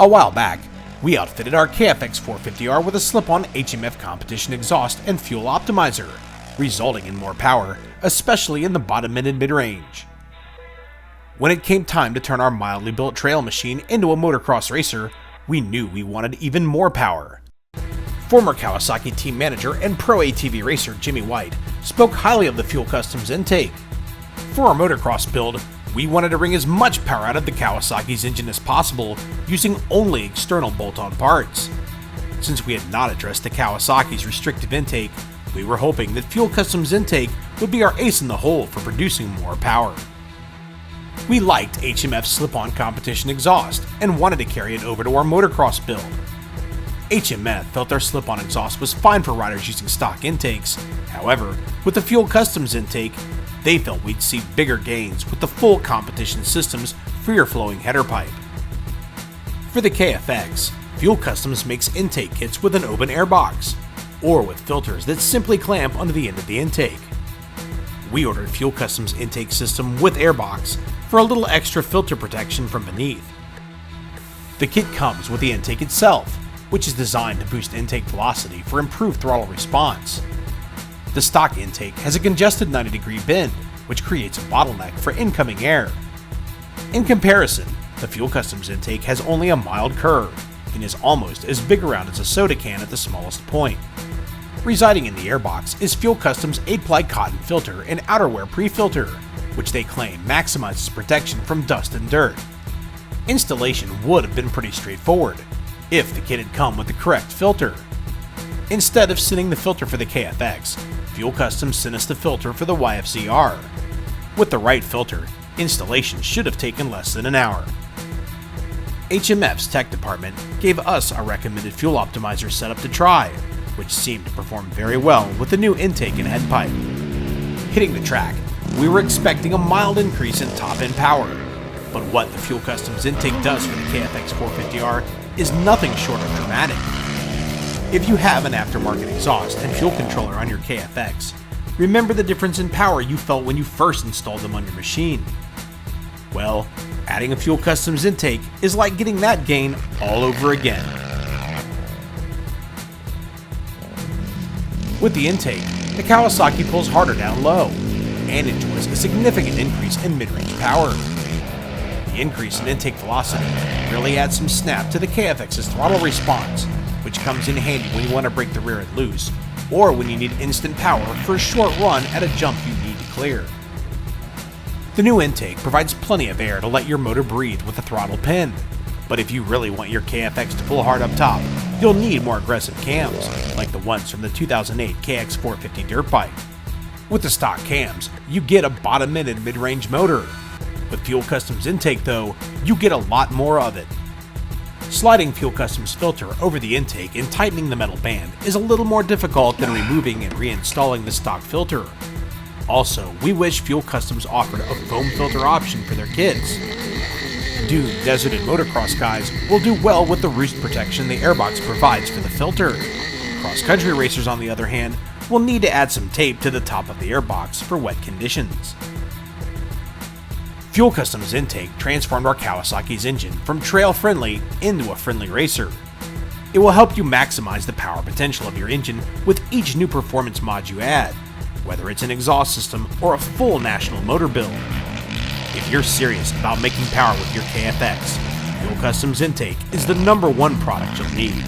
A while back, we outfitted our KFX450R with a slip-on HMF competition exhaust and fuel optimizer, resulting in more power, especially in the bottom end and mid-range. When it came time to turn our mildly built trail machine into a motocross racer, we knew we wanted even more power. Former Kawasaki team manager and pro ATV racer Jimmy White spoke highly of the Fuel Customs intake. For our motocross build, we wanted to wring as much power out of the Kawasaki's engine as possible using only external bolt-on parts. Since we had not addressed the Kawasaki's restrictive intake, we were hoping that Fuel Customs intake would be our ace in the hole for producing more power. We liked HMF's slip-on competition exhaust and wanted to carry it over to our motocross build. HMF felt our slip-on exhaust was fine for riders using stock intakes. However, with the Fuel Customs intake, they felt we'd see bigger gains with the full competition system's freer-flowing header pipe. For the KFX, Fuel Customs makes intake kits with an open air box, or with filters that simply clamp onto the end of the intake. We ordered Fuel Customs intake system with airbox for a little extra filter protection from beneath. The kit comes with the intake itself, which is designed to boost intake velocity for improved throttle response. The stock intake has a congested 90-degree bend, which creates a bottleneck for incoming air. In comparison, the Fuel Customs intake has only a mild curve and is almost as big around as a soda can at the smallest point. Residing in the airbox is Fuel Customs 8-ply cotton filter and outerwear pre-filter, which they claim maximizes protection from dust and dirt. Installation would have been pretty straightforward if the kit had come with the correct filter. Instead of sending the filter for the KFX, Fuel Customs sent us the filter for the YFZ-R. With the right filter, installation should have taken less than an hour. HMF's tech department gave us a recommended fuel optimizer setup to try, which seemed to perform very well with the new intake and head pipe. Hitting the track, we were expecting a mild increase in top-end power, but what the Fuel Customs intake does for the KFX450R is nothing short of dramatic. If you have an aftermarket exhaust and fuel controller on your KFX, remember the difference in power you felt when you first installed them on your machine. Well, adding a Fuel Customs intake is like getting that gain all over again. With the intake, the Kawasaki pulls harder down low and enjoys a significant increase in mid-range power. The increase in intake velocity really adds some snap to the KFX's throttle response, which comes in handy when you want to break the rear end loose, or when you need instant power for a short run at a jump you need to clear. The new intake provides plenty of air to let your motor breathe with the throttle pinned, but if you really want your KFX to pull hard up top, you'll need more aggressive cams, like the ones from the 2008 KX450 dirt bike. With the stock cams, you get a bottom-end and mid-range motor. With Fuel Customs intake though, you get a lot more of it. Sliding Fuel Customs filter over the intake and tightening the metal band is a little more difficult than removing and reinstalling the stock filter. Also, we wish Fuel Customs offered a foam filter option for their kits. Dune, desert, and motocross guys will do well with the roost protection the airbox provides for the filter. Cross-country racers, on the other hand, will need to add some tape to the top of the airbox for wet conditions. Fuel Customs intake transformed our Kawasaki's engine from trail-friendly into a friendly racer. It will help you maximize the power potential of your engine with each new performance mod you add, whether it's an exhaust system or a full national motor build. If you're serious about making power with your KFX, Fuel Customs intake is the #1 product you'll need.